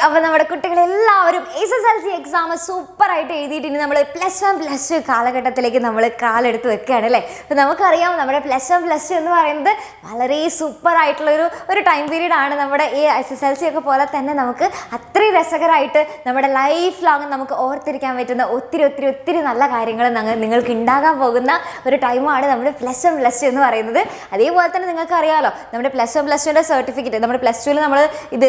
അപ്പോൾ നമ്മുടെ കുട്ടികളെല്ലാവരും SSLC എക്സാം സൂപ്പറായിട്ട് എഴുതിയിട്ട് ഇനി നമ്മൾ +1 +2 കാലഘട്ടത്തിലേക്ക് നമ്മൾ കാലെടുത്ത് വെക്കുകയാണ് അല്ലേ. അപ്പോൾ നമുക്കറിയാം നമ്മുടെ +1 +2 എന്ന് പറയുന്നത് വളരെ സൂപ്പറായിട്ടുള്ളൊരു ടൈം പീരീഡ് ആണ്. നമ്മുടെ ഈ SSLC ഒക്കെ പോലെ തന്നെ നമുക്ക് അത്രയും രസകരമായിട്ട് നമ്മുടെ ലൈഫ് ലോങ് നമുക്ക് ഓർത്തിരിക്കാൻ പറ്റുന്ന ഒത്തിരി നല്ല കാര്യങ്ങൾ നിങ്ങൾക്ക് ഉണ്ടാകാൻ പോകുന്ന ഒരു ടൈമാണ് നമ്മുടെ +1 +2 എന്ന് പറയുന്നത്. അതേപോലെ തന്നെ നിങ്ങൾക്ക് അറിയാമല്ലോ നമ്മുടെ +1 +2ൻ്റെ സർട്ടിഫിക്കറ്റ് നമ്മുടെ +2ൽ നമ്മൾ ഇത്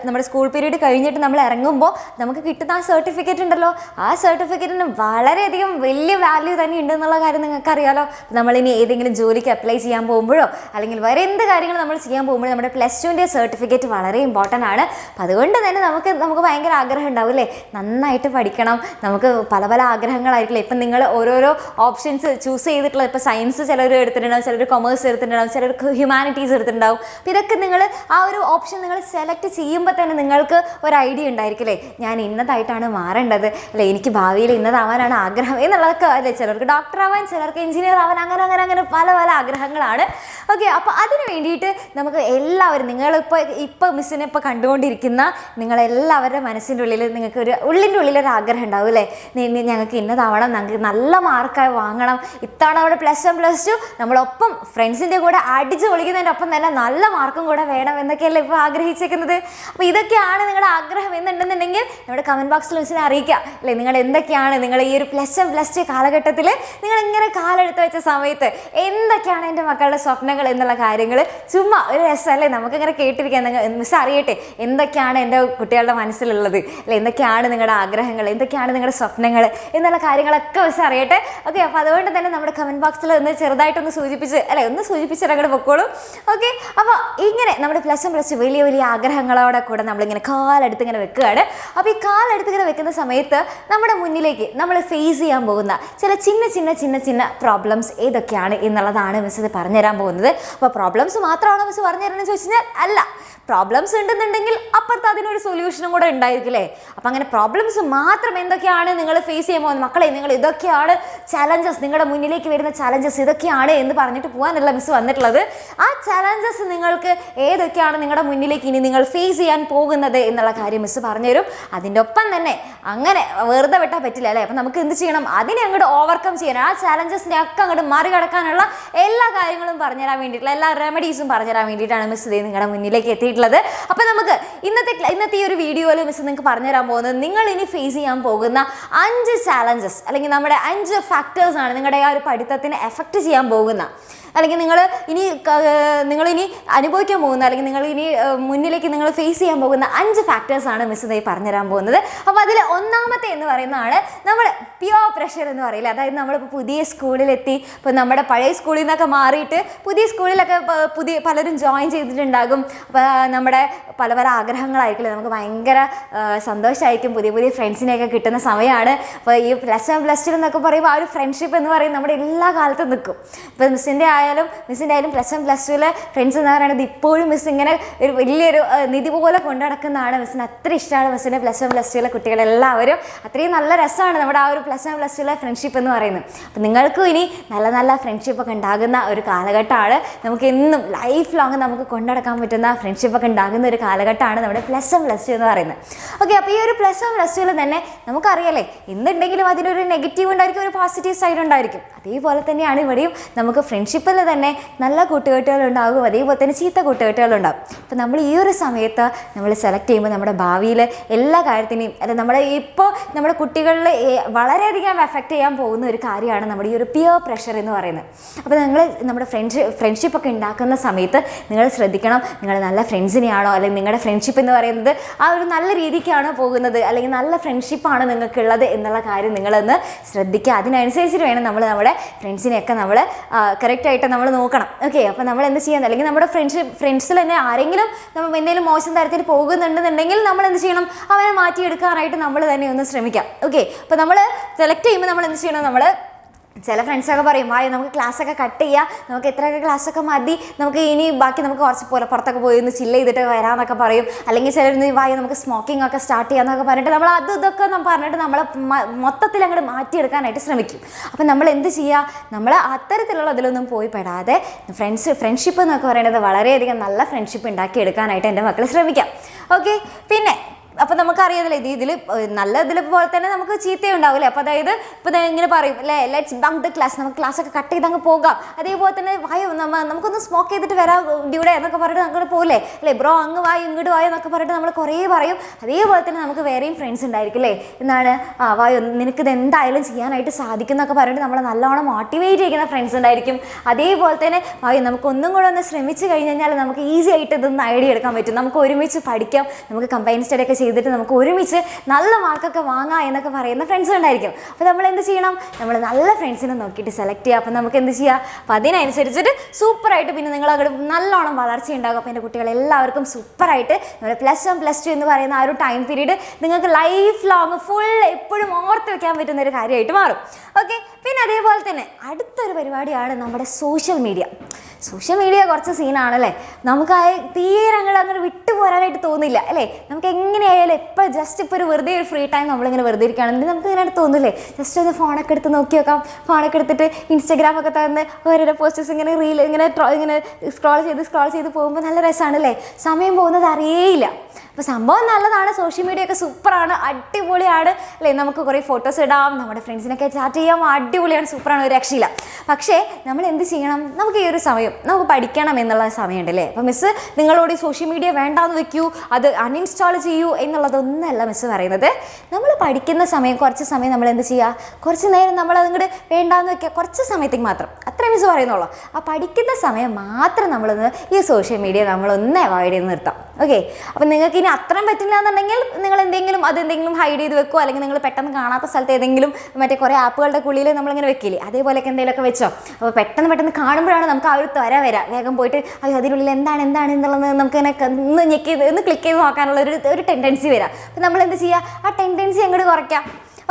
നമ്മുടെ സ്കൂൾ പീരീഡ് കഴിഞ്ഞിട്ട് നമ്മൾ ഇറങ്ങുമ്പോൾ നമുക്ക് കിട്ടുന്ന ആ സർട്ടിഫിക്കറ്റ് ഉണ്ടല്ലോ, ആ സർട്ടിഫിക്കറ്റിന് വളരെയധികം വലിയ വാല്യൂ തന്നെ ഉണ്ടെന്നുള്ള കാര്യം നിങ്ങൾക്ക് അറിയാമല്ലോ. നമ്മളിനി ഏതെങ്കിലും ജോലിക്ക് അപ്ലൈ ചെയ്യാൻ പോകുമ്പോഴോ അല്ലെങ്കിൽ വേറെ എന്ത് കാര്യങ്ങൾ നമ്മൾ ചെയ്യാൻ പോകുമ്പോഴോ നമ്മുടെ +2ൻ്റെ സർട്ടിഫിക്കറ്റ് വളരെ ഇമ്പോർട്ടൻ്റ് ആണ്. അപ്പം അതുകൊണ്ട് തന്നെ നമുക്ക് ഭയങ്കര ആഗ്രഹം ഉണ്ടാവും അല്ലേ, നന്നായിട്ട് പഠിക്കണം. നമുക്ക് പല ആഗ്രഹങ്ങളായിരിക്കില്ലേ. ഇപ്പം നിങ്ങൾ ഓരോരോ ഓപ്ഷൻസ് ചൂസ് ചെയ്തിട്ടുള്ള ഇപ്പോൾ സയൻസ് ചിലർ എടുത്തിട്ടുണ്ടാവും, ചിലർ കൊമേഴ്സ് എടുത്തിട്ടുണ്ടാവും, ചിലർക്ക് ഹ്യൂമാനിറ്റീസ് എടുത്തിട്ടുണ്ടാവും. അപ്പോൾ ഇതൊക്കെ നിങ്ങൾ ആ ഒരു ഓപ്ഷൻ നിങ്ങൾ സെലക്ട് ചെയ്യുമ്പോൾ തന്നെ നിങ്ങൾക്ക് ഒരു ഐഡിയ ഉണ്ടായിരിക്കില്ലേ, ഞാൻ ഇന്നതായിട്ടാണ് മാറേണ്ടത് അല്ലേ, എനിക്ക് ഭാവിയിൽ ഇന്നതാവാനാണ് ആഗ്രഹം എന്നുള്ളതൊക്കെ അല്ലേ. ചിലർക്ക് ഡോക്ടർ ആവാൻ, ചിലർക്ക് എഞ്ചിനീയർ ആവാൻ, അങ്ങനെ പല ആഗ്രഹങ്ങളാണ്. ഓക്കെ, അപ്പോൾ അതിന് വേണ്ടിയിട്ട് നമുക്ക് എല്ലാവരും ഇപ്പോൾ മിസ്സിനെ ഇപ്പോൾ കണ്ടുകൊണ്ടിരിക്കുന്ന നിങ്ങളെല്ലാവരുടെ മനസ്സിൻ്റെ ഉള്ളിൽ നിങ്ങൾക്ക് ഉള്ളിൻ്റെ ഉള്ളിലൊരു ആഗ്രഹം ഉണ്ടാവും അല്ലേ, ഞങ്ങൾക്ക് ഇന്നതാവണം, ഞങ്ങൾക്ക് നല്ല മാർക്കായി വാങ്ങണം, ഇത്തവണ അവിടെ +1 +2 നമ്മളൊപ്പം ഫ്രണ്ട്സിൻ്റെ കൂടെ അടിച്ച് പൊളിക്കുന്നതിൻ്റെ ഒപ്പം തന്നെ നല്ല മാർക്കും കൂടെ വേണം എന്നൊക്കെയല്ലേ ഇപ്പോൾ ആഗ്രഹിച്ചേക്കുന്നത്. അപ്പോൾ ഇതൊക്കെയാണ് നിങ്ങളുടെ ആഗ്രഹം എന്നുണ്ടെന്നുണ്ടെങ്കിൽ നമ്മുടെ കമൻറ്റ് ബോക്സിൽ മിസ്സിനെ അറിയിക്കുക അല്ലേ. നിങ്ങൾ എന്തൊക്കെയാണ് നിങ്ങൾ ഈ ഒരു +1 +2 കാലഘട്ടത്തിൽ നിങ്ങളിങ്ങനെ കാലെടുത്ത് വെച്ച സമയത്ത് എന്തൊക്കെയാണ് എൻ്റെ മക്കളുടെ സ്വപ്നങ്ങൾ എന്നുള്ള കാര്യങ്ങൾ ചുമ്മാ ഒരു രസമല്ലേ നമുക്കിങ്ങനെ കേട്ടിരിക്കാൻ. മിസ് അറിയട്ടെ എന്തൊക്കെയാണ് എൻ്റെ കുട്ടികളുടെ മനസ്സിലുള്ളത് അല്ലെ, എന്തൊക്കെയാണ് നിങ്ങളുടെ ആഗ്രഹങ്ങൾ, എന്തൊക്കെയാണ് നിങ്ങളുടെ സ്വപ്നങ്ങൾ എന്നുള്ള കാര്യങ്ങളൊക്കെ മിസ് അറിയട്ടെ. ഓക്കെ, അപ്പോൾ അതുകൊണ്ട് തന്നെ നമ്മുടെ കമൻറ്റ് ബോക്സിൽ ചെറുതായിട്ടൊന്ന് സൂചിപ്പിച്ചിട്ട് പൊക്കോളും. ഓക്കെ, അപ്പോൾ ഇങ്ങനെ നമ്മുടെ +1 +2 വലിയ ആഗ്രഹങ്ങളോടെ കൂടെ നമ്മളിങ്ങനെ കാലെടുത്ത് ഇങ്ങനെ വെക്കുകയാണ്. അപ്പോൾ ഈ കാലെടുത്ത് ഇങ്ങനെ വെക്കുന്ന സമയത്ത് നമ്മുടെ മുന്നിലേക്ക് നമ്മൾ ഫേസ് ചെയ്യാൻ പോകുന്ന ചില ചിന്ന പ്രോബ്ലംസ് ഏതൊക്കെയാണ് എന്നുള്ളതാണ് മിസ് ഇത് പറഞ്ഞുതരാൻ പോകുന്നത്. അപ്പോൾ പ്രോബ്ലംസ് മാത്രമാണോ മിസ് പറഞ്ഞു തരണമെന്ന് ചോദിച്ചു കഴിഞ്ഞാൽ അല്ല, പ്രോബ്ലംസ് ഉണ്ടെന്നുണ്ടെങ്കിൽ അപ്പുറത്ത് അതിനൊരു സൊല്യൂഷനും കൂടെ ഉണ്ടായിരിക്കില്ലേ. അപ്പം അങ്ങനെ പ്രോബ്ലംസ് മാത്രം എന്തൊക്കെയാണ് നിങ്ങൾ ഫേസ് ചെയ്യാൻ പോകുന്നത് മക്കളെ, നിങ്ങൾ ഇതൊക്കെയാണ് ചലഞ്ചസ്, നിങ്ങളുടെ മുന്നിലേക്ക് വരുന്ന ചലഞ്ചസ് ഇതൊക്കെയാണ് എന്ന് പറഞ്ഞിട്ട് പോകാനല്ല മിസ് വന്നിട്ടുള്ളത്. ആ ചലഞ്ചസ് നിങ്ങൾക്ക് ഏതൊക്കെയാണ് നിങ്ങളുടെ മുന്നിലേക്ക് ഇനി നിങ്ങൾ ഫേസ് ചെയ്യാൻ പോകുന്നത് എന്നുള്ള കാര്യം മിസ് പറഞ്ഞുതരും. അതിൻ്റെ ഒപ്പം തന്നെ അങ്ങനെ വെറുതെ വിട്ടാൽ പറ്റില്ല അല്ലേ. അപ്പം നമുക്ക് എന്ത് ചെയ്യണം, അതിനെ അങ്ങോട്ട് ഓവർകം ചെയ്യാൻ, ആ ചലഞ്ചസിനെ ഒക്കെ അങ്ങോട്ട് മറികടക്കാനുള്ള എല്ലാ കാര്യങ്ങളും പറഞ്ഞുതരാൻ വേണ്ടിയിട്ടുള്ള എല്ലാ റെമഡീസും പറഞ്ഞുതരാൻ വേണ്ടിയിട്ടാണ് മിസ് ഇത് നിങ്ങളുടെ മുന്നിലേക്ക് എത്തിയിട്ടുള്ളത്. അപ്പോൾ നമുക്ക് ഇന്നത്തെ ഈ ഒരു വീഡിയോയിൽ മിസ് നിങ്ങൾക്ക് പറഞ്ഞുതരാൻ പോകുന്നത് നിങ്ങൾ ഇനി ഫേസ് ചെയ്യാൻ പോകുന്ന 5 ചാലഞ്ചസ് അല്ലെങ്കിൽ നമ്മുടെ 5 ഫാക്ടേഴ്സ് ആണ് നിങ്ങളുടെ ആ ഒരു പഠിത്തത്തിനെ എഫക്റ്റ് ചെയ്യാൻ പോകുന്ന, അല്ലെങ്കിൽ നിങ്ങളിനി അനുഭവിക്കാൻ പോകുന്ന, അല്ലെങ്കിൽ നിങ്ങൾ ഇനി മുന്നിലേക്ക് നിങ്ങൾ ഫേസ് ചെയ്യാൻ പോകുന്ന 5 ഫാക്ടേഴ്സാണ് മിസ് ഇതായി പറഞ്ഞുതരാൻ പോകുന്നത്. അപ്പോൾ അതിൽ ഒന്നാമത്തെ എന്ന് പറയുന്നതാണ് നമ്മൾ പ്യുവർ പ്രഷർ എന്ന് പറയില്ല. അതായത് നമ്മളിപ്പോൾ പുതിയ സ്കൂളിലെത്തി, ഇപ്പോൾ നമ്മുടെ പഴയ സ്കൂളിൽ നിന്നൊക്കെ മാറിയിട്ട് പുതിയ സ്കൂളിലൊക്കെ പലരും ജോയിൻ ചെയ്തിട്ടുണ്ടാകും. അപ്പോൾ നമ്മുടെ പല ആഗ്രഹങ്ങളായിരിക്കില്ല, നമുക്ക് ഭയങ്കര സന്തോഷമായിരിക്കും, പുതിയ ഫ്രണ്ട്സിനെയൊക്കെ കിട്ടുന്ന സമയമാണ്. അപ്പോൾ ഈ +1 +2 എന്നൊക്കെ പറയുമ്പോൾ ആ ഒരു ഫ്രണ്ട്ഷിപ്പ് എന്ന് പറയുന്നത് നമ്മുടെ എല്ലാ കാലത്തും നിൽക്കും. ഇപ്പോൾ മിസ്സിൻ്റെ ആയാലും +1 +2ലെ ഫ്രണ്ട്സ് എന്ന് പറയുന്നത് ഇപ്പോഴും മിസ് ഇങ്ങനെ ഒരു വലിയൊരു നിധി പോലെ കൊണ്ടു നടക്കുന്നതാണ്. മിസ്സിന് അത്ര ഇഷ്ടമാണ് മിസ്സിൻ്റെ +1 +2ലെ കുട്ടികളെല്ലാവരും. അത്രയും നല്ല രസമാണ് നമ്മുടെ ആ ഒരു +1 +2ലെ ഫ്രണ്ട്ഷിപ്പ് എന്ന് പറയുന്നത്. അപ്പം നിങ്ങൾക്കും ഇനി നല്ല ഫ്രണ്ട്ഷിപ്പൊക്കെ ഉണ്ടാകുന്ന ഒരു കാലഘട്ടമാണ്. നമുക്ക് എന്നും ലൈഫ് ലോങ് നമുക്ക് കൊണ്ടുനടക്കാൻ പറ്റുന്ന ഫ്രണ്ട്ഷിപ്പൊക്കെ ഉണ്ടാകുന്ന ഒരു കാലഘട്ടമാണ് നമ്മുടെ +1 +2 എന്ന് പറയുന്നത്. ഓക്കെ, അപ്പോൾ ഈ ഒരു +1 +2ൽ തന്നെ നമുക്കറിയാലേ എന്തുണ്ടെങ്കിലും അതിനൊരു നെഗറ്റീവ് ഉണ്ടായിരിക്കും, ഒരു പോസിറ്റീവ് സൈഡ് ഉണ്ടായിരിക്കും. അതേപോലെ തന്നെയാണ് ഇവിടെയും നമുക്ക് ഫ്രണ്ട്ഷിപ്പിൽ തന്നെ നല്ല കൂട്ടുകെട്ടുകളുണ്ടാകും, അതേപോലെ തന്നെ ചീത്ത കൂട്ടുകെട്ടുകളുണ്ടാകും. അപ്പോൾ നമ്മൾ ഈ ഒരു സമയത്ത് നമ്മൾ സെലക്ട് ചെയ്യുമ്പോൾ നമ്മുടെ ഭാവിയിൽ എല്ലാ കാര്യത്തിനെയും നമ്മുടെ കുട്ടികളിൽ വളരെയധികം എഫക്റ്റ് ചെയ്യാൻ പോകുന്ന ഒരു കാര്യമാണ് നമ്മുടെ ഈ ഒരു പിയർ പ്രഷർ എന്ന് പറയുന്നത്. അപ്പോൾ നമ്മുടെ ഫ്രണ്ട്ഷിപ്പൊക്കെ ഉണ്ടാക്കുന്ന സമയത്ത് നിങ്ങൾ ശ്രദ്ധിക്കണം, നിങ്ങൾ നല്ല ഫ്രണ്ട്സിനെയാണോ അല്ലെങ്കിൽ നിങ്ങളുടെ ഫ്രണ്ട്ഷിപ്പ് എന്ന് പറയുന്നത് ആ ഒരു നല്ല രീതിക്കാണോ പോകുന്നത്, അല്ലെങ്കിൽ നല്ല ഫ്രണ്ട്ഷിപ്പാണ് നിങ്ങൾക്കുള്ളത് എന്നുള്ള കാര്യം നിങ്ങളൊന്ന് ശ്രദ്ധിക്കുക. അതിനനുസരിച്ചിട്ട് വേണം നമ്മുടെ ഫ്രണ്ട്സിനെയൊക്കെ നമ്മൾ കറക്റ്റായിട്ട് നമ്മൾ നോക്കണം. ഓക്കെ, അപ്പോൾ നമ്മൾ എന്ത് ചെയ്യാൻ, അല്ലെങ്കിൽ നമ്മുടെ ഫ്രണ്ട്സിൽ തന്നെ ആരെങ്കിലും നമ്മൾ എന്തെങ്കിലും മോശം തരത്തിൽ പോകുന്നുണ്ടെന്നുണ്ടെങ്കിൽ നമ്മൾ എന്ത് ചെയ്യണം, അവനെ മാറ്റിയെടുക്കാനായിട്ട് നമ്മൾ തന്നെ ഒന്ന് ശ്രമിക്കാം. ഓക്കെ, അപ്പോൾ നമ്മൾ സെലക്ട് ചെയ്യുമ്പോൾ നമ്മൾ എന്ത് ചെയ്യണം, നമ്മൾ ചില ഫ്രണ്ട്സൊക്കെ പറയും വായ നമുക്ക് ക്ലാസ്സൊക്കെ കട്ട് ചെയ്യാം, നമുക്ക് എത്രയൊക്കെ ക്ലാസ്സൊക്കെ മതി, നമുക്ക് ഇനി ബാക്കി നമുക്ക് കുറച്ച് പോലെ പുറത്തൊക്കെ പോയി ഒന്ന് ചില്ല് ചെയ്തിട്ട് വരാമെന്നൊക്കെ പറയും. അല്ലെങ്കിൽ ചിലർ വായ നമുക്ക് സ്മോക്കിംഗ് ഒക്കെ സ്റ്റാർട്ട് ചെയ്യാമെന്നൊക്കെ പറഞ്ഞിട്ട് നമ്മൾ ഇതൊക്കെ പറഞ്ഞിട്ട് നമ്മളെ മൊത്തത്തിൽ അങ്ങോട്ട് മാറ്റിയെടുക്കാനായിട്ട് ശ്രമിക്കും. അപ്പം നമ്മൾ എന്ത് ചെയ്യുക, നമ്മൾ അത്തരത്തിലുള്ള ഇതിലൊന്നും പോയി പെടാതെ ഫ്രണ്ട്ഷിപ്പ് എന്നൊക്കെ പറയുന്നത് വളരെയധികം നല്ല ഫ്രണ്ട്ഷിപ്പ് ഉണ്ടാക്കിയെടുക്കാനായിട്ട് എൻ്റെ മക്കൾ ശ്രമിക്കാം. ഓക്കെ, പിന്നെ അപ്പോൾ നമുക്കറിയാമല്ലേ ഇതിൽ നല്ല ഇതിൽ പോലെ തന്നെ നമുക്ക് ചീത്തയുണ്ടാവില്ലേ. അപ്പോൾ അതായത് ഇപ്പോൾ ഇങ്ങനെ പറയും അല്ലേ, ലെറ്റ്സ് ബങ്ക് ദ ക്ലാസ്, നമുക്ക് ക്ലാസ്സൊക്കെ കട്ട് ചെയ്ത് അങ്ങ് പോകാം. അതേപോലെ തന്നെ വായോ നമുക്കൊന്ന് സ്മോക്ക് ചെയ്തിട്ട് വരാം ഡ്യൂടെ എന്നൊക്കെ പറഞ്ഞിട്ട് അങ്ങോട്ട് പോകില്ലേ അല്ലേ, ബ്രോ അങ്ങ് വായോ ഇങ്ങോട്ട് വായോ എന്നൊക്കെ പറഞ്ഞിട്ട് നമ്മൾ കുറേ പറയും. അതേപോലെ തന്നെ നമുക്ക് വേറെയും ഫ്രണ്ട്സ് ഉണ്ടായിരിക്കും അല്ലേ, എന്താണ് വായോ നിനക്കിത് എന്തായാലും ചെയ്യാനായിട്ട് സാധിക്കും എന്നൊക്കെ പറഞ്ഞിട്ട് നമ്മളെ നല്ലോണം മോട്ടിവേറ്റ് ചെയ്യുന്ന ഫ്രണ്ട്സ് ഉണ്ടായിരിക്കും. അതേപോലെ തന്നെ വായോ നമുക്ക് ഒന്നും കൂടെ ഒന്ന് ശ്രമിച്ച് കഴിഞ്ഞ് കഴിഞ്ഞാൽ നമുക്ക് ഈസി ആയിട്ട് ഇതൊന്ന് ഐഡിയ എടുക്കാൻ പറ്റും, നമുക്ക് ഒരുമിച്ച് പഠിക്കാം, നമുക്ക് കമ്പൈൻ സ്റ്റഡി ഒക്കെ ചെയ്തിട്ട് നമുക്ക് ഒരുമിച്ച് നല്ല മാർക്കൊക്കെ വാങ്ങാം എന്നൊക്കെ പറയുന്ന ഫ്രണ്ട്സ് ഉണ്ടായിരിക്കും. അപ്പോൾ നമ്മൾ എന്ത് ചെയ്യണം, നമ്മൾ നല്ല ഫ്രണ്ട്സിനെ നോക്കിയിട്ട് സെലക്ട് ചെയ്യുക. അപ്പോൾ നമുക്ക് എന്ത് ചെയ്യുക, അപ്പോൾ അതിനനുസരിച്ചിട്ട് സൂപ്പറായിട്ട് പിന്നെ നിങ്ങൾ അങ്ങോട്ട് നല്ലോണം വളർച്ച ഉണ്ടാകും. അപ്പോൾ എൻ്റെ കുട്ടികളെല്ലാവർക്കും സൂപ്പറായിട്ട് നമ്മുടെ +1 +2 എന്ന് പറയുന്ന ആ ഒരു ടൈം പീരീഡ് നിങ്ങൾക്ക് ലൈഫ് ലോങ് ഫുൾ എപ്പോഴും ഓർത്ത് വെക്കാൻ പറ്റുന്ന ഒരു കാര്യമായിട്ട് മാറും. ഓക്കെ, പിന്നെ അതേപോലെ തന്നെ അടുത്തൊരു പരിപാടിയാണ് നമ്മുടെ സോഷ്യൽ മീഡിയ. സോഷ്യൽ മീഡിയ കുറച്ച് സീനാണല്ലേ, നമുക്ക് തീരെ അങ്ങനെ വിട്ടുപോരാനായിട്ട് തോന്നില്ല അല്ലേ. നമുക്ക് എങ്ങനെയായാലും ഇപ്പോൾ ജസ്റ്റ് ഇപ്പോൾ വെറുതെ ഒരു ഫ്രീ ടൈം നമ്മളിങ്ങനെ വെറുതെ ഇരിക്കുകയാണെങ്കിൽ നമുക്ക് ഇങ്ങനെ തോന്നില്ലേ, ജസ്റ്റ് ഒന്ന് ഫോണൊക്കെ എടുത്ത് നോക്കി നോക്കാം. ഫോണൊക്കെ എടുത്തിട്ട് ഇൻസ്റ്റാഗ്രാമൊക്കെ തന്ന് ഓരോരോ പോസ്റ്റേഴ്സ് ഇങ്ങനെ റീൽ ഇങ്ങനെ സ്ക്രോൾ ചെയ്ത് പോകുമ്പോൾ നല്ല രസമാണല്ലേ, സമയം പോകുന്നത് അറിയേയില്ല. അപ്പോൾ സംഭവം നല്ലതാണ്, സോഷ്യൽ മീഡിയ ഒക്കെ സൂപ്പറാണ്, അടിപൊളിയാണ് അല്ലേ. നമുക്ക് കുറേ ഫോട്ടോസ് ഇടാം, നമ്മുടെ ഫ്രണ്ട്സിനൊക്കെ ചാറ്റ് ചെയ്യാം, അടിപൊളിയാണ്, സൂപ്പറാണ്, ഒരു രക്ഷയില്ല. പക്ഷേ നമ്മൾ എന്ത് ചെയ്യണം, നമുക്ക് ഈ ഒരു സമയം നമുക്ക് പഠിക്കണം എന്നുള്ള സമയമുണ്ട് അല്ലേ. അപ്പോൾ മിസ്സ് നിങ്ങളോട് ഈ സോഷ്യൽ മീഡിയ വേണ്ടാന്ന് വെക്കൂ, അത് അൺഇൻസ്റ്റാൾ ചെയ്യൂ എന്നുള്ളതൊന്നല്ല മിസ്സ് പറയുന്നത്. നമ്മൾ പഠിക്കുന്ന സമയം കുറച്ച് സമയം നമ്മൾ എന്ത് ചെയ്യുക, കുറച്ച് നേരം നമ്മൾ അതിങ്ങോട്ട് വേണ്ടാന്ന് വെക്കുക, കുറച്ച് സമയത്തേക്ക് മാത്രം, അത്രേ മിസ്സ് പറയുന്നുള്ളൂ. ആ പഠിക്കുന്ന സമയം മാത്രം നമ്മളൊന്ന് ഈ സോഷ്യൽ മീഡിയ നമ്മളൊന്ന് അവോയ്ഡ് ചെയ്ത് നിർത്താം. ഓക്കെ, അപ്പോൾ നിങ്ങൾക്ക് ഇനി അത്രയും പറ്റില്ല എന്നുണ്ടെങ്കിൽ നിങ്ങൾ അതെന്തെങ്കിലും ഹൈഡ് ചെയ്ത് വെക്കുമോ, അല്ലെങ്കിൽ നിങ്ങൾ പെട്ടെന്ന് കാണാത്ത സ്ഥലത്ത് ഏതെങ്കിലും മറ്റേ കുറേ ആപ്പുകളുടെ കുള്ളിൽ നമ്മളിങ്ങനെ വെക്കില്ലേ, അതേപോലെയൊക്കെ എന്തെങ്കിലുമൊക്കെ വെച്ചോ. അപ്പോൾ പെട്ടെന്ന് കാണുമ്പോഴാണ് നമുക്ക് ആ ഒരു വരാം, വേഗം പോയിട്ട് അയ്യോ അതിനുള്ളിൽ എന്താണ് എന്നുള്ളത് നമുക്കിങ്ങനെ ഒന്ന് ക്ലിക്ക് ചെയ്ത് നോക്കാനുള്ള ഒരു ടെൻഡൻസി വരാം. അപ്പോൾ നമ്മൾ എന്ത് ചെയ്യുക, ആ ടെൻഡൻസി അങ്ങോട്ട് കുറയ്ക്കാം.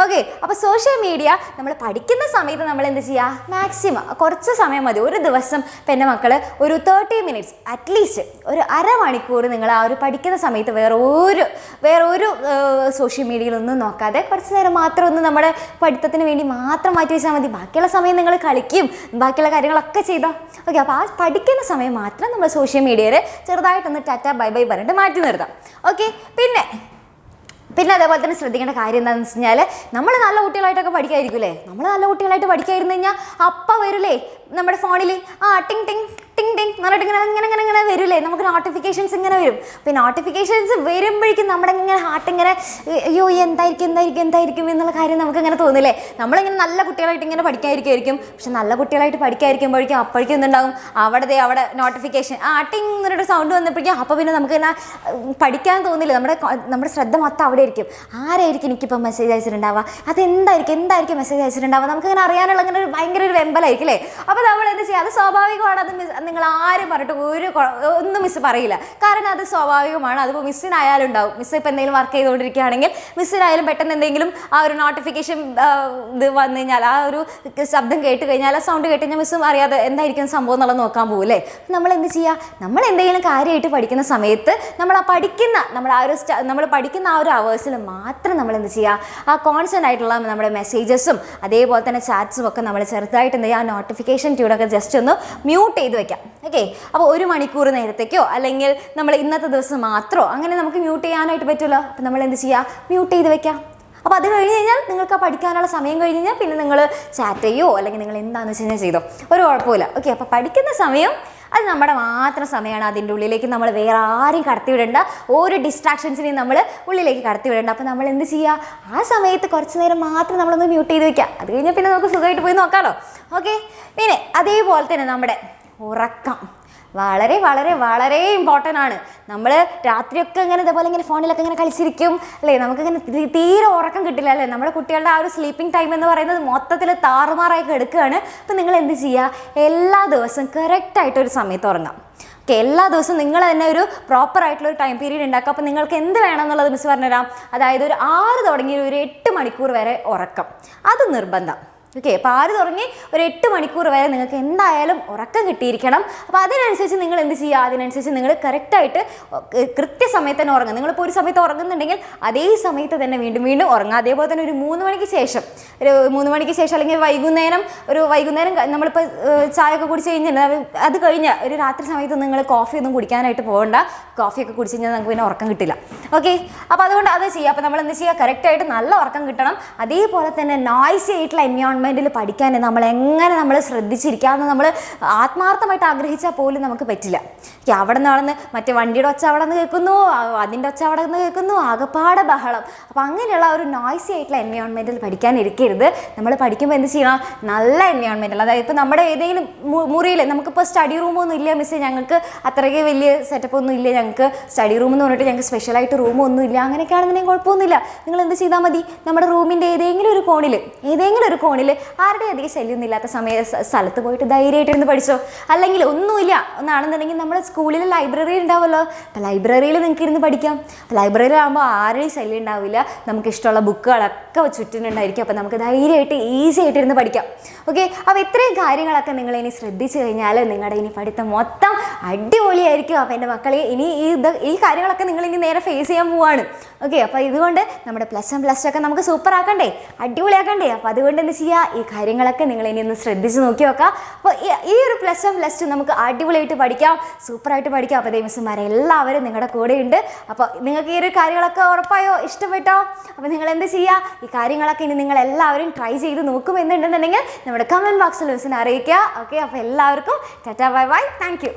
ഓക്കെ, അപ്പോൾ സോഷ്യൽ മീഡിയ നമ്മൾ പഠിക്കുന്ന സമയത്ത് നമ്മൾ എന്ത് ചെയ്യുക, മാക്സിമം കുറച്ച് സമയം മതി ഒരു ദിവസം. ഇപ്പം എൻ്റെ മക്കൾ ഒരു 30 മിനിറ്റ്സ് അറ്റ്ലീസ്റ്റ് ഒരു അരമണിക്കൂർ നിങ്ങൾ ആ ഒരു പഠിക്കുന്ന സമയത്ത് വേറെ ഒരു സോഷ്യൽ മീഡിയയിലൊന്നും നോക്കാതെ കുറച്ച് നേരം മാത്രം ഒന്ന് നമ്മുടെ പഠിത്തത്തിന് വേണ്ടി മാത്രം മാറ്റി വെച്ചാൽ മതി. ബാക്കിയുള്ള സമയം നിങ്ങൾ കളിക്കും, ബാക്കിയുള്ള കാര്യങ്ങളൊക്കെ ചെയ്തോ. ഓക്കെ, അപ്പോൾ ആ പഠിക്കുന്ന സമയം മാത്രം നമ്മൾ സോഷ്യൽ മീഡിയയിൽ ചെറുതായിട്ടൊന്ന് ടാറ്റ ബൈ ബൈ പറഞ്ഞിട്ട് മാറ്റി നിർത്താം. ഓക്കെ, പിന്നെ അതേപോലെ തന്നെ ശ്രദ്ധിക്കേണ്ട കാര്യം എന്താണെന്ന് വെച്ച് കഴിഞ്ഞാൽ നമ്മൾ നല്ല കുട്ടികളായിട്ടൊക്കെ പഠിക്കായിരിക്കും അല്ലേ. നമ്മൾ നല്ല കുട്ടികളായിട്ട് പഠിക്കായിരുന്നു കഴിഞ്ഞാൽ അപ്പം വരില്ലേ നമ്മുടെ ഫോണിൽ ടിങ് ടിങ് ടിങ് ടിങ് എന്നിട്ട് ഇങ്ങനെ വരില്ലേ, നമുക്ക് നോട്ടിഫിക്കേഷൻസ് ഇങ്ങനെ വരും. അപ്പോൾ നോട്ടിഫിക്കേഷൻസ് വരുമ്പോഴേക്കും നമ്മുടെ ഇങ്ങനെ ഹാർട്ട് ഇങ്ങനെ അയ്യോ എന്തായിരിക്കും എന്നുള്ള കാര്യം നമുക്ക് ഇങ്ങനെ തോന്നില്ലേ. നമ്മളിങ്ങനെ നല്ല കുട്ടികളായിട്ട് ഇങ്ങനെ പഠിക്കാതിരിക്കുമായിരിക്കും, പക്ഷെ നല്ല കുട്ടികളായിട്ട് പഠിക്കാതിരിക്കുമ്പോഴേക്കും അപ്പോഴേക്കും എന്തുണ്ടാവും, അവിടെ നോട്ടിഫിക്കേഷൻ ടിങ് എന്നൊരു സൗണ്ട് വന്നപ്പോഴേക്കും അപ്പോൾ പിന്നെ നമുക്ക് ഇങ്ങനെ പഠിക്കാൻ തോന്നില്ല, നമ്മുടെ ശ്രദ്ധ മൊത്തം അവിടെ ആയിരിക്കും. ആരായിരിക്കും എനിക്കിപ്പോൾ മെസ്സേജ് അയച്ചിട്ടുണ്ടാവുക, എന്തായിരിക്കും മെസ്സേജ് അയച്ചിട്ടുണ്ടാവുക, നമുക്കിങ്ങനെ അറിയാനുള്ള അങ്ങനെ ഭയങ്കര ഒരു വെമ്പലായിരിക്കും അല്ലേ. അപ്പോൾ നമ്മൾ എന്ത് ചെയ്യുക, അത് സ്വാഭാവികമാണ്. അത് നിങ്ങൾ ആരും പറഞ്ഞിട്ട് ഒന്നും മിസ്സ് പറയില്ല, കാരണം അത് സ്വാഭാവികമാണ്. അതിപ്പോൾ മിസ്സിനായാലും ഉണ്ടാവും. മിസ്സ് ഇപ്പോൾ എന്തെങ്കിലും വർക്ക് ചെയ്തുകൊണ്ടിരിക്കുകയാണെങ്കിൽ മിസ്സിനായാലും പെട്ടെന്ന് എന്തെങ്കിലും ആ ഒരു നോട്ടിഫിക്കേഷൻ ഇത് വന്നു കഴിഞ്ഞാൽ, ആ ഒരു ശബ്ദം കേട്ട് കഴിഞ്ഞാൽ, ആ സൗണ്ട് കേട്ട് കഴിഞ്ഞാൽ മിസ്സും അറിയാതെ എന്തായിരിക്കും സംഭവം എന്നുള്ളത് നോക്കാൻ പോകില്ലേ. നമ്മൾ എന്ത് ചെയ്യുക, നമ്മൾ എന്തെങ്കിലും കാര്യമായിട്ട് പഠിക്കുന്ന സമയത്ത് നമ്മൾ പഠിക്കുന്ന ആ ഒരു അവേഴ്സിൽ മാത്രം നമ്മൾ എന്ത് ചെയ്യുക, ആ കോൺസ്റ്റൻ്റ് ആയിട്ടുള്ള നമ്മുടെ മെസ്സേജസും അതേപോലെ തന്നെ ചാറ്റ്സും ഒക്കെ നമ്മൾ ചെറുതായിട്ട് എന്ത് ചെയ്യുക, ആ നോട്ടിഫിക്കേഷൻ ട്യൂണൊക്കെ ജസ്റ്റ് ഒന്ന് മ്യൂട്ട് ചെയ്ത് വെക്കാം. ഓക്കെ, അപ്പോൾ 1 മണിക്കൂർ നേരത്തേക്കോ അല്ലെങ്കിൽ നമ്മൾ ഇന്നത്തെ ദിവസം മാത്രമോ അങ്ങനെ നമുക്ക് മ്യൂട്ട് ചെയ്യാനായിട്ട് പറ്റുമല്ലോ. അപ്പോൾ നമ്മൾ എന്ത് ചെയ്യുക, മ്യൂട്ട് ചെയ്ത് വെക്കാം. അപ്പോൾ അത് കഴിഞ്ഞ് കഴിഞ്ഞാൽ നിങ്ങൾക്ക് ആ പഠിക്കാനുള്ള സമയം കഴിഞ്ഞ് കഴിഞ്ഞാൽ പിന്നെ നിങ്ങൾ ചാറ്റ് ചെയ്യോ അല്ലെങ്കിൽ നിങ്ങൾ എന്താണെന്ന് വെച്ച് കഴിഞ്ഞാൽ ചെയ്തോ, ഒരു കുഴപ്പമില്ല. ഓക്കെ, അപ്പോൾ പഠിക്കുന്ന സമയം അത് നമ്മുടെ മാത്രം സമയമാണ്. അതിൻ്റെ ഉള്ളിലേക്ക് നമ്മൾ വേറെ ആരെയും കടത്തിവിടേണ്ട, ഒരു ഡിസ്ട്രാക്ഷൻസിനെയും നമ്മൾ ഉള്ളിലേക്ക് കടത്തിവിടേണ്ട. അപ്പോൾ നമ്മൾ എന്ത് ചെയ്യുക, ആ സമയത്ത് കുറച്ച് നേരം മാത്രം നമ്മളൊന്ന് മ്യൂട്ട് ചെയ്ത് വെക്കുക. അത് കഴിഞ്ഞാൽ പിന്നെ നമുക്ക് സുഖമായിട്ട് പോയി നോക്കാമല്ലോ. ഓക്കെ, പിന്നെ അതേപോലെ തന്നെ നമ്മുടെ ഉറക്കം വളരെ വളരെ വളരെ ഇമ്പോർട്ടൻ്റ് ആണ്. നമ്മൾ രാത്രിയൊക്കെ ഇതേപോലെ ഫോണിലൊക്കെ കളിച്ചിരിക്കും അല്ലേ, നമുക്കിങ്ങനെ തീരെ ഉറക്കം കിട്ടില്ല അല്ലേ. നമ്മുടെ കുട്ടികളുടെ ആ ഒരു സ്ലീപ്പിംഗ് ടൈം എന്ന് പറയുന്നത് മൊത്തത്തിൽ താറുമാറായി കിടക്കുകയാണ്. അപ്പോൾ നിങ്ങൾ എന്ത് ചെയ്യുക, എല്ലാ ദിവസവും കറക്റ്റായിട്ടൊരു സമയത്ത് ഉറങ്ങാം. ഓക്കെ, എല്ലാ ദിവസവും നിങ്ങൾ തന്നെ ഒരു പ്രോപ്പറായിട്ടുള്ളൊരു ടൈം പീരീഡ് ഉണ്ടാക്കുക. അപ്പോൾ നിങ്ങൾക്ക് എന്ത് വേണം എന്നുള്ളത് മിസ് പറഞ്ഞുതരാം. അതായത് ഒരു 6 തുടങ്ങി ഒരു 8 മണിക്കൂർ വരെ ഉറക്കം, അത് നിർബന്ധം. ഓക്കെ. അപ്പോൾ 6 തുടങ്ങി ഒരു 8 മണിക്കൂർ വരെ നിങ്ങൾക്ക് എന്തായാലും ഉറക്കം കിട്ടിയിരിക്കണം. അപ്പോൾ അതിനനുസരിച്ച് നിങ്ങൾ എന്ത് ചെയ്യുക, അതിനനുസരിച്ച് നിങ്ങൾ കറക്റ്റായിട്ട് കൃത്യസമയത്ത് തന്നെ ഉറങ്ങുക. നിങ്ങളിപ്പോൾ ഒരു സമയത്ത് ഉറങ്ങുന്നുണ്ടെങ്കിൽ അതേ സമയത്ത് തന്നെ വീണ്ടും വീണ്ടും ഉറങ്ങുക. അതേപോലെ തന്നെ ഒരു 3 മണിക്ക് ശേഷം, അല്ലെങ്കിൽ വൈകുന്നേരം നമ്മളിപ്പോൾ ചായ ഒക്കെ കുടിച്ച് കഴിഞ്ഞാൽ അത് കഴിഞ്ഞ് ഒരു രാത്രി സമയത്ത് നിങ്ങൾ കോഫി ഒന്നും കുടിക്കാനായിട്ട് പോകണ്ട. കോഫിയൊക്കെ കുടിച്ച് കഴിഞ്ഞാൽ നമുക്ക് പിന്നെ ഉറക്കം കിട്ടില്ല. ഓക്കെ. അപ്പോൾ അതുകൊണ്ട് അത് ചെയ്യുക. അപ്പോൾ നമ്മൾ എന്ത് ചെയ്യുക, കറക്റ്റായിട്ട് നല്ല ഉറക്കം കിട്ടണം. അതേപോലെ തന്നെ നോയ്സി ആയിട്ടുള്ള എൻവയോൺമെൻറ്റിൽ പഠിക്കാൻ നമ്മൾ ശ്രദ്ധിച്ചിരിക്കാമെന്ന് നമ്മൾ ആത്മാർത്ഥമായിട്ട് ആഗ്രഹിച്ചാൽ പോലും നമുക്ക് പറ്റില്ല. അവിടെ നിന്നാണെന്ന് മറ്റേ വണ്ടിയുടെ ഒച്ച അവിടെ നിന്ന് കേൾക്കുന്നു, അതിൻ്റെ ഒച്ച അവിടെ നിന്ന് കേൾക്കുന്നു, ആകപ്പാടെ ബഹളം. അപ്പോൾ അങ്ങനെയുള്ള ഒരു നോയ്സി ആയിട്ടുള്ള എൻവയോൺമെൻറ്റിൽ പഠിക്കാൻ ഇരിക്കരുത്. നമ്മൾ പഠിക്കുമ്പോൾ എന്ത് ചെയ്യണം, നല്ല എൻവയോൺമെൻറ്റിൽ, അതായത് ഇപ്പോൾ നമ്മുടെ ഏതെങ്കിലും മുറിയിൽ നമുക്കിപ്പോൾ സ്റ്റഡി റൂമൊന്നും ഇല്ല മിസ്സേ, ഞങ്ങൾക്ക് അത്രയ്ക്ക് വലിയ സെറ്റപ്പ് ഒന്നും ഇല്ല, ഞങ്ങൾക്ക് സ്റ്റഡി റൂം എന്ന് പറഞ്ഞിട്ട് ഞങ്ങൾക്ക് സ്പെഷ്യലായിട്ട് റൂമൊന്നും ഇല്ല, അങ്ങനെയൊക്കെ ആണെന്നുണ്ടെങ്കിൽ കുഴപ്പമൊന്നുമില്ല. നിങ്ങൾ എന്ത് ചെയ്താൽ മതി, നമ്മുടെ റൂമിൻ്റെ ഏതെങ്കിലും ഒരു കോണിൽ ആരുടെ അധികം ശല്യമൊന്നും ഇല്ലാത്ത സ്ഥലത്ത് പോയിട്ട് ധൈര്യമായിട്ടിരുന്ന് പഠിച്ചോ. അല്ലെങ്കിൽ ഒന്നുമില്ല എന്നാണെന്നുണ്ടെങ്കിൽ നമ്മുടെ സ്കൂളിൽ ലൈബ്രറി ഉണ്ടാവുമല്ലോ, അപ്പോൾ ലൈബ്രറിയിൽ നിങ്ങൾക്ക് ഇരുന്ന് പഠിക്കാം. ലൈബ്രറിയിലാകുമ്പോൾ ആരുടെയും ശല്യം ഉണ്ടാവില്ല, നമുക്ക് ഇഷ്ടമുള്ള ബുക്കുകളൊക്കെ ചുറ്റിനുണ്ടായിരിക്കും. അപ്പോൾ നമുക്ക് ധൈര്യമായിട്ട് ഈസി ആയിട്ട് ഇരുന്ന് പഠിക്കാം. ഓക്കെ. അപ്പോൾ ഇത്രയും കാര്യങ്ങളൊക്കെ നിങ്ങൾ ഇനി ശ്രദ്ധിച്ചു കഴിഞ്ഞാൽ നിങ്ങളുടെ ഇനി പഠിത്തം മൊത്തം അടിപൊളിയായിരിക്കും. അപ്പോൾ എൻ്റെ മക്കളെ ഇനി ഈ കാര്യങ്ങളൊക്കെ നിങ്ങൾ ഇനി നേരെ ഫേസ് ചെയ്യാൻ പോവാണ്. ഓക്കെ. അപ്പോൾ ഇതുകൊണ്ട് നമ്മുടെ +1 ഒക്കെ നമുക്ക് സൂപ്പർ ആക്കണ്ടേ, അടിപൊളിയാക്കണ്ടേ. അപ്പോൾ അതുകൊണ്ട് എന്ത് ചെയ്യുക, ഈ കാര്യങ്ങളൊക്കെ നിങ്ങൾ ഇനി ഒന്ന് ശ്രദ്ധിച്ച് നോക്കി നോക്കുക. അപ്പോൾ ഈ ഒരു +1 +2 നമുക്ക് അടിപൊളിയായിട്ട് പഠിക്കാം, സൂപ്പറായിട്ട് പഠിക്കാം. അപ്പോൾ മിസ്സുമാരെല്ലാവരും നിങ്ങളുടെ കൂടെയുണ്ട്. അപ്പോൾ നിങ്ങൾക്ക് ഈ ഒരു കാര്യങ്ങളൊക്കെ ഉറപ്പായോ, ഇഷ്ടപ്പെട്ടോ? അപ്പോൾ നിങ്ങൾ എന്ത് ചെയ്യുക, ഈ കാര്യങ്ങളൊക്കെ ഇനി നിങ്ങൾ എല്ലാവരും ട്രൈ ചെയ്ത് നോക്കുമെന്നുണ്ടെന്നുണ്ടെങ്കിൽ നമ്മുടെ കമൻറ്റ് ബോക്സിൽ മിസ്സിനെ അറിയിക്കുക. ഓക്കെ. അപ്പോൾ എല്ലാവർക്കും Tata, bye bye, thank you.